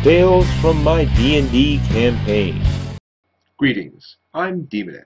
Tales from my D&D campaign. Greetings, I'm Demonac.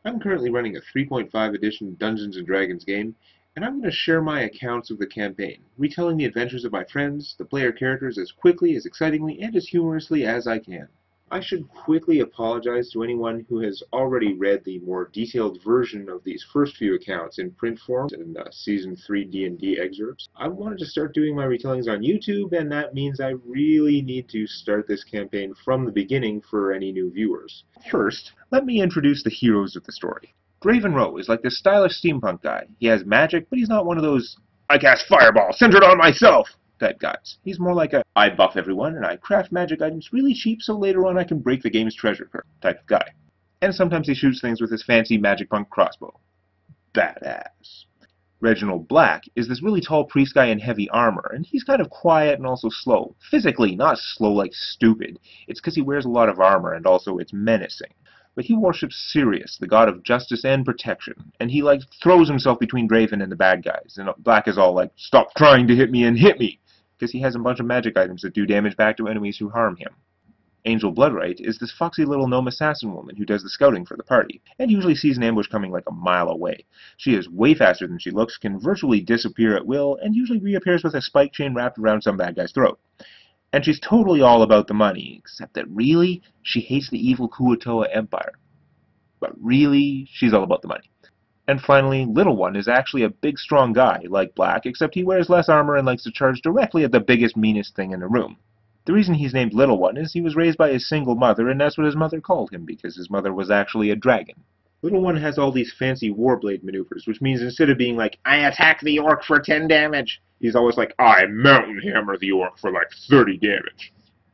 I'm currently running a 3.5 edition Dungeons & Dragons game, and I'm going to share my accounts of the campaign, retelling the adventures of my friends, the player characters, as quickly, as excitingly, and as humorously as I can. I should quickly apologize to anyone who has already read the more detailed version of these first few accounts in print form in Season 3 D&D Excerpts. I wanted to start doing my retellings on YouTube, and that means I really need to start this campaign from the beginning for any new viewers. First, let me introduce the heroes of the story. Kraven Row is like this stylish steampunk guy. He has magic, but he's not one of those, I cast fireball, centered on myself type guys. He's more like a, I buff everyone and I craft magic items really cheap so later on I can break the game's treasure type of guy. And sometimes he shoots things with his fancy magic punk crossbow. Badass. Reginald Black is this really tall priest guy in heavy armor, and he's kind of quiet and also slow. Physically, not slow like stupid. It's because he wears a lot of armor and also it's menacing. But he worships Sirius, the god of justice and protection, and he throws himself between Draven and the bad guys, and Black is all like, stop trying to hit me and hit me, because he has a bunch of magic items that do damage back to enemies who harm him. Angel Bloodright is this foxy little gnome assassin woman who does the scouting for the party, and usually sees an ambush coming like a mile away. She is way faster than she looks, can virtually disappear at will, and usually reappears with a spike chain wrapped around some bad guy's throat. And she's totally all about the money, except that really, she hates the evil Kuo-toa Empire. But really, she's all about the money. And finally, Littleone is actually a big, strong guy, like Black, except he wears less armor and likes to charge directly at the biggest, meanest thing in the room. The reason he's named Littleone is he was raised by his single mother, and that's what his mother called him, because his mother was actually a dragon. Littleone has all these fancy warblade maneuvers, which means instead of being like, I attack the orc for 10 damage, he's always like, I mountain hammer the orc for 30 damage.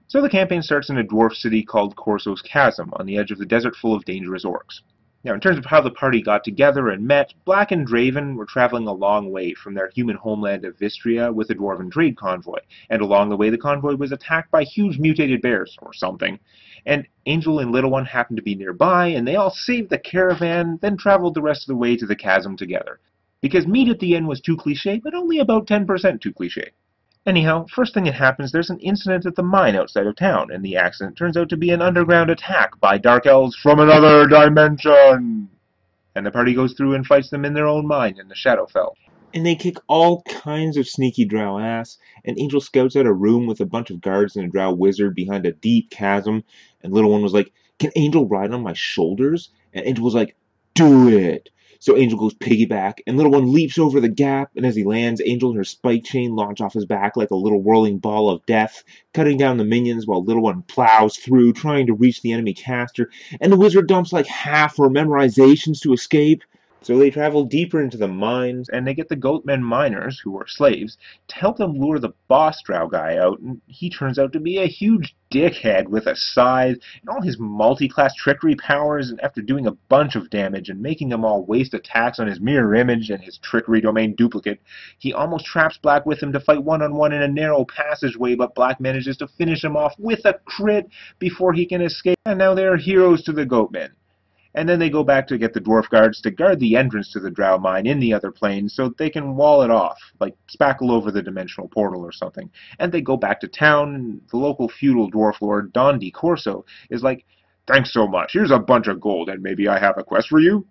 So the campaign starts in a dwarf city called Corso's Chasm, on the edge of the desert full of dangerous orcs. Now, in terms of how the party got together and met, Black and Draven were traveling a long way from their human homeland of Vistria with a dwarven trade convoy, and along the way the convoy was attacked by huge mutated bears, or something. And Angel and Littleone happened to be nearby, and they all saved the caravan, then traveled the rest of the way to the chasm together. Because meet at the end was too cliché, but only about 10% too cliché. Anyhow, first thing that happens, there's an incident at the mine outside of town, and the accident turns out to be an underground attack by dark elves from another dimension! And the party goes through and fights them in their own mine in the Shadowfell. And they kick all kinds of sneaky drow ass, and Angel scouts out a room with a bunch of guards and a drow wizard behind a deep chasm, and Littleone was like, can Angel ride on my shoulders? And Angel was like, do it! So Angel goes piggyback, and Littleone leaps over the gap, and as he lands, Angel and her spike chain launch off his back like a little whirling ball of death, cutting down the minions while Littleone plows through, trying to reach the enemy caster, and the wizard dumps half her memorizations to escape. So they travel deeper into the mines, and they get the Goatmen miners, who are slaves, to help them lure the boss drow guy out, and he turns out to be a huge dickhead with a scythe, and all his multi-class trickery powers, and after doing a bunch of damage and making them all waste attacks on his mirror image and his trickery domain duplicate, he almost traps Black with him to fight one-on-one in a narrow passageway, but Black manages to finish him off with a crit before he can escape, and now they are heroes to the Goatmen. And then they go back to get the dwarf guards to guard the entrance to the drow mine in the other plane so they can wall it off, like spackle over the dimensional portal or something. And they go back to town, and the local feudal dwarf lord, Don Di Corso, is like, thanks so much, here's a bunch of gold, and maybe I have a quest for you?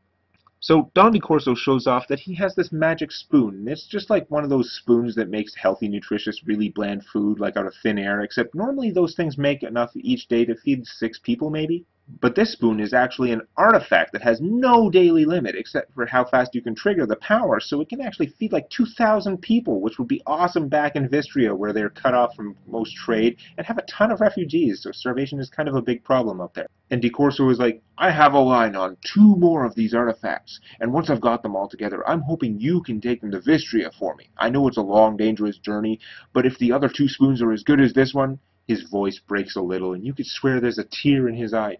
So Don Di Corso shows off that he has this magic spoon, and it's just like one of those spoons that makes healthy, nutritious, really bland food like out of thin air, except normally those things make enough each day to feed 6 people maybe. But this spoon is actually an artifact that has no daily limit except for how fast you can trigger the power, so it can actually feed 2,000 people, which would be awesome back in Vistria where they're cut off from most trade and have a ton of refugees, so starvation is kind of a big problem up there. And Di Corso is like, I have a line on 2 more of these artifacts, and once I've got them all together, I'm hoping you can take them to Vistria for me. I know it's a long, dangerous journey, but if the other 2 spoons are as good as this one, his voice breaks a little, and you could swear there's a tear in his eye.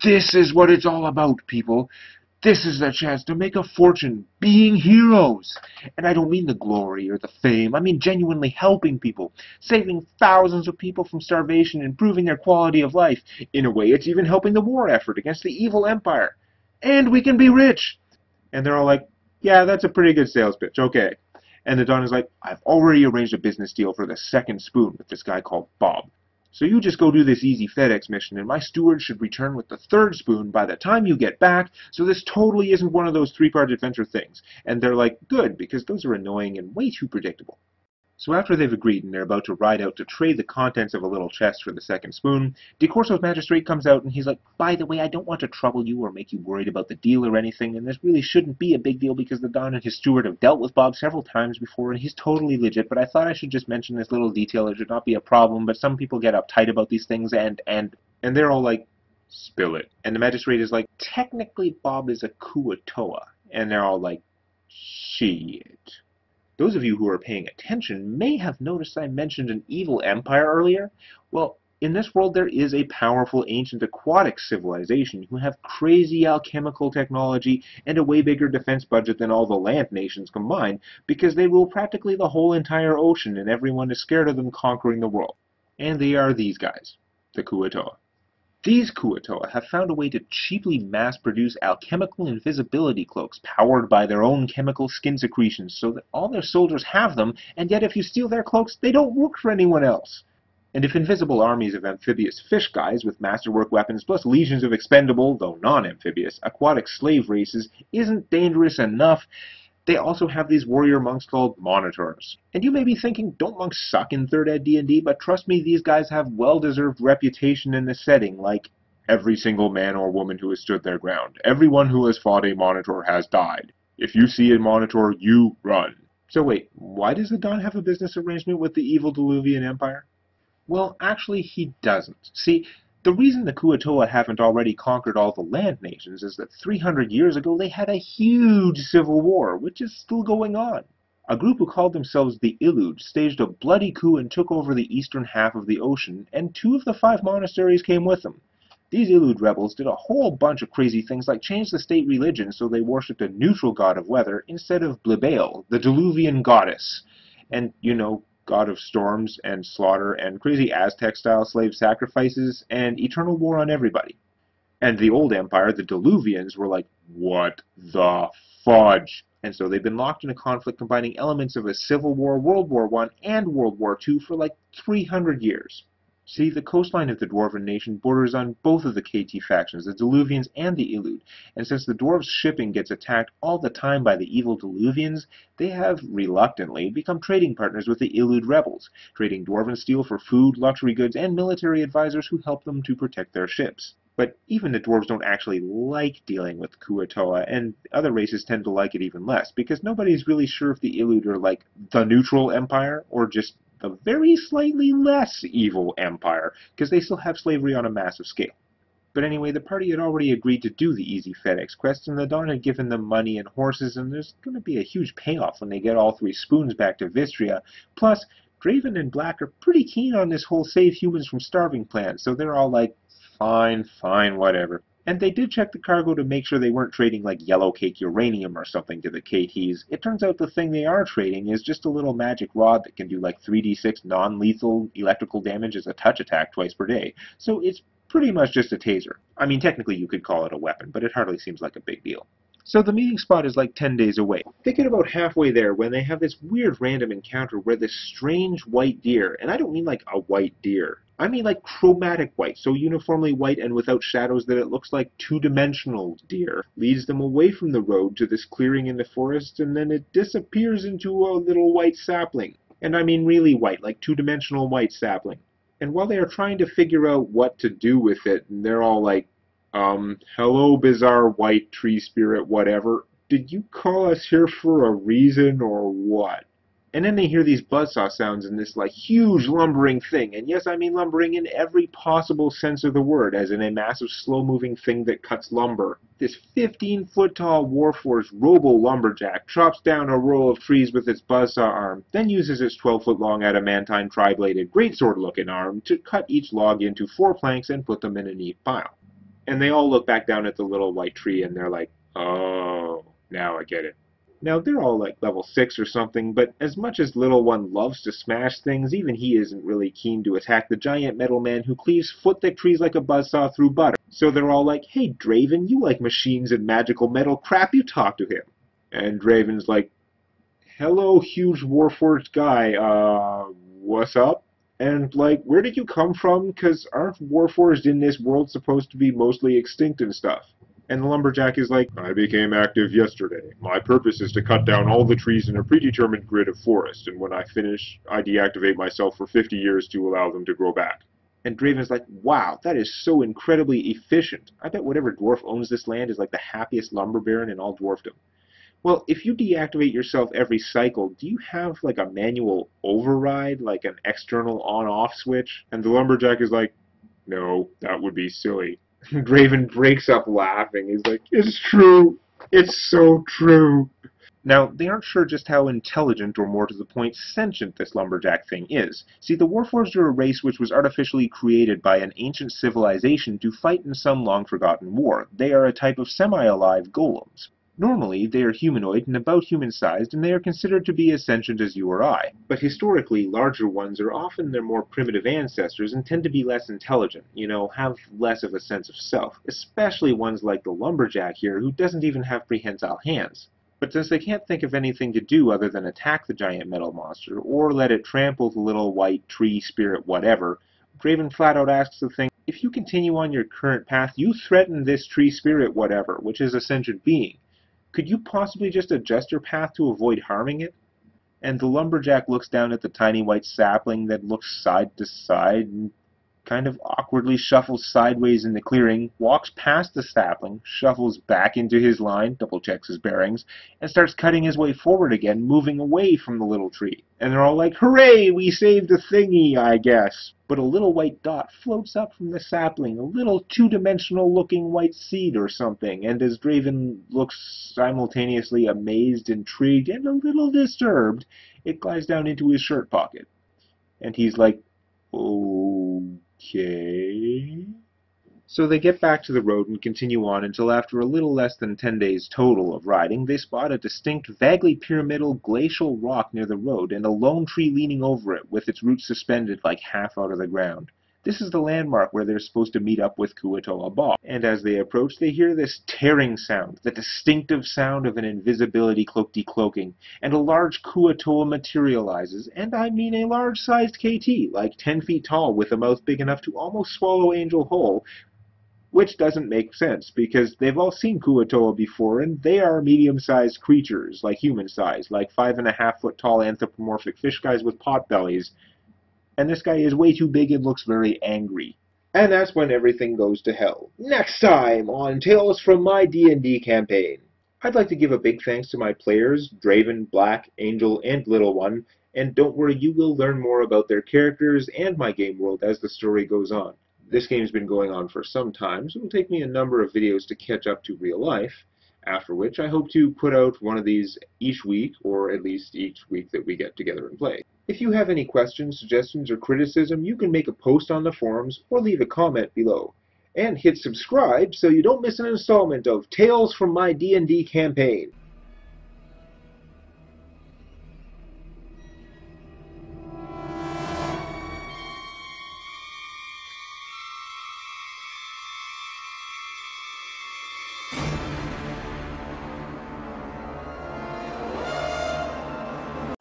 This is what it's all about, people. This is the chance to make a fortune, being heroes. And I don't mean the glory or the fame. I mean genuinely helping people, saving thousands of people from starvation, improving their quality of life. In a way, it's even helping the war effort against the evil empire. And we can be rich. And they're all like, yeah, that's a pretty good sales pitch, okay. And the Don is like, I've already arranged a business deal for the 2nd spoon with this guy called Bob. So you just go do this easy FedEx mission, and my steward should return with the third spoon by the time you get back, so this totally isn't one of those three-part adventure things. And they're like, good, because those are annoying and way too predictable. So after they've agreed and they're about to ride out to trade the contents of a little chest for the second spoon, DeCorso's magistrate comes out and he's like, by the way, I don't want to trouble you or make you worried about the deal or anything, and this really shouldn't be a big deal because the Don and his steward have dealt with Bob several times before and he's totally legit, but I thought I should just mention this little detail. It should not be a problem, but some people get uptight about these things and they're all like, spill it. And the magistrate is like, technically Bob is a Kuatoa. And they're all like, shit. Those of you who are paying attention may have noticed I mentioned an evil empire earlier. Well, in this world there is a powerful ancient aquatic civilization who have crazy alchemical technology and a way bigger defense budget than all the land nations combined because they rule practically the whole entire ocean and everyone is scared of them conquering the world. And they are these guys, the Kuatoa. These Kuatoa have found a way to cheaply mass-produce alchemical invisibility cloaks powered by their own chemical skin secretions so that all their soldiers have them, and yet if you steal their cloaks, they don't work for anyone else. And if invisible armies of amphibious fish guys with masterwork weapons plus legions of expendable, though non-amphibious, aquatic slave races isn't dangerous enough, they also have these warrior monks called monitors. And you may be thinking, don't monks suck in 3rd Ed D&D? But trust me, these guys have well-deserved reputation in this setting, like every single man or woman who has stood their ground. Everyone who has fought a monitor has died. If you see a monitor, you run. So wait, why does the Don have a business arrangement with the evil Diluvian Empire? Well, actually he doesn't. See, the reason the Kuatoa haven't already conquered all the land nations is that 300 years ago they had a huge civil war, which is still going on. A group who called themselves the Illud staged a bloody coup and took over the eastern half of the ocean, and 2 of the 5 monasteries came with them. These Illud rebels did a whole bunch of crazy things like change the state religion so they worshipped a neutral god of weather instead of Blibale, the Diluvian goddess. And, you know, god of storms and slaughter and crazy Aztec-style slave sacrifices and eternal war on everybody. And the old empire, the Diluvians, were like, what the fudge? And so they've been locked in a conflict combining elements of a civil war, World War I, and World War II for like 300 years. See, the coastline of the Dwarven nation borders on both of the KT factions, the Diluvians and the Illud, and since the Dwarves' shipping gets attacked all the time by the evil Diluvians, they have, reluctantly, become trading partners with the Illud rebels, trading Dwarven steel for food, luxury goods, and military advisors who help them to protect their ships. But even the Dwarves don't actually like dealing with Kuatoa, and other races tend to like it even less, because nobody's really sure if the Illud are like the neutral empire, or just the very slightly less evil empire, because they still have slavery on a massive scale. But anyway, the party had already agreed to do the easy FedEx quest, and the Don had given them money and horses, and there's going to be a huge payoff when they get all 3 spoons back to Vistria. Plus, Kraven and Black are pretty keen on this whole save humans from starving plan, so they're all like, fine, whatever. And they did check the cargo to make sure they weren't trading like yellow cake uranium or something to the KTs. It turns out the thing they are trading is just a little magic rod that can do like 3d6 non-lethal electrical damage as a touch attack twice per day. So it's pretty much just a taser. I mean, technically you could call it a weapon, but it hardly seems like a big deal. So the meeting spot is like 10 days away. They get about halfway there when they have this weird random encounter where this strange white deer, and I don't mean like a white deer, I mean like chromatic white, so uniformly white and without shadows that it looks like 2-dimensional deer, leads them away from the road to this clearing in the forest, and then it disappears into a little white sapling. And I mean really white, like 2-dimensional white sapling. And while they are trying to figure out what to do with it, and they're all like, hello bizarre white tree spirit whatever, did you call us here for a reason or what? And then they hear these buzzsaw sounds in this like huge lumbering thing, and yes, I mean lumbering in every possible sense of the word, as in a massive slow-moving thing that cuts lumber. This 15-foot-tall Warhorse robo-lumberjack chops down a row of trees with its buzzsaw arm, then uses its 12-foot-long adamantine tri-bladed greatsword-looking arm to cut each log into 4 planks and put them in a neat pile. And they all look back down at the little white tree and they're like, oh, now I get it. Now, they're all like level 6 or something, but as much as Little One loves to smash things, even he isn't really keen to attack the giant metal man who cleaves foot-thick trees like a buzzsaw through butter. So they're all like, hey, Draven, you like machines and magical metal crap, you talk to him. And Draven's like, hello, huge Warforged guy, what's up? And, like, where did you come from? 'Cause aren't warforged in this world supposed to be mostly extinct and stuff? And the lumberjack is like, I became active yesterday. My purpose is to cut down all the trees in a predetermined grid of forest, and when I finish, I deactivate myself for 50 years to allow them to grow back. And Draven's like, wow, that is so incredibly efficient. I bet whatever dwarf owns this land is like the happiest lumber baron in all dwarfdom. Well, if you deactivate yourself every cycle, do you have like a manual override, like an external on-off switch? And the lumberjack is like, no, that would be silly. Draven breaks up laughing. He's like, it's true. It's so true. Now, they aren't sure just how intelligent, or more to the point, sentient this lumberjack thing is. See, the Warforged are a race which was artificially created by an ancient civilization to fight in some long-forgotten war. They are a type of semi-alive golems. Normally, they are humanoid and about human-sized, and they are considered to be as sentient as you or I. But historically, larger ones are often their more primitive ancestors and tend to be less intelligent, have less of a sense of self, especially ones like the lumberjack here, who doesn't even have prehensile hands. But since they can't think of anything to do other than attack the giant metal monster, or let it trample the little white tree spirit whatever, Kraven flat out asks the thing, if you continue on your current path, you threaten this tree spirit whatever, which is a sentient being. Could you possibly just adjust your path to avoid harming it? And the lumberjack looks down at the tiny white sapling that looks side to side and kind of awkwardly shuffles sideways in the clearing, walks past the sapling, shuffles back into his line, double-checks his bearings, and starts cutting his way forward again, moving away from the little tree. And they're all like, hooray, we saved the thingy, I guess. But a little white dot floats up from the sapling, a little two-dimensional looking white seed or something, and as Draven looks simultaneously amazed, intrigued, and a little disturbed, it glides down into his shirt pocket. And he's like, okay. So they get back to the road and continue on until after a little less than 10 days total of riding, they spot a distinct, vaguely pyramidal glacial rock near the road and a lone tree leaning over it with its roots suspended like half out of the ground. This is the landmark where they're supposed to meet up with Kuo-toa Bob, and as they approach they hear this tearing sound, the distinctive sound of an invisibility cloak decloaking, and a large Kuo-toa materializes, and I mean a large-sized KT, like 10 feet tall with a mouth big enough to almost swallow Angel whole, which doesn't make sense, because they've all seen Kuo-toa before, and they are medium-sized creatures, like human-sized, like 5.5-foot tall anthropomorphic fish guys with pot bellies, and this guy is way too big and looks very angry. And that's when everything goes to hell. Next time on Tales from My D&D Campaign. I'd like to give a big thanks to my players, Draven, Black, Angel, and Littleone, and don't worry, you will learn more about their characters and my game world as the story goes on. This game's been going on for some time, so it'll take me a number of videos to catch up to real life, after which I hope to put out one of these each week, or at least each week that we get together and play. If you have any questions, suggestions, or criticism, you can make a post on the forums or leave a comment below. And hit subscribe so you don't miss an installment of Tales from My D&D Campaign.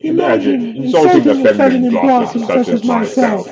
Imagine insulting a feminine blossom such as myself.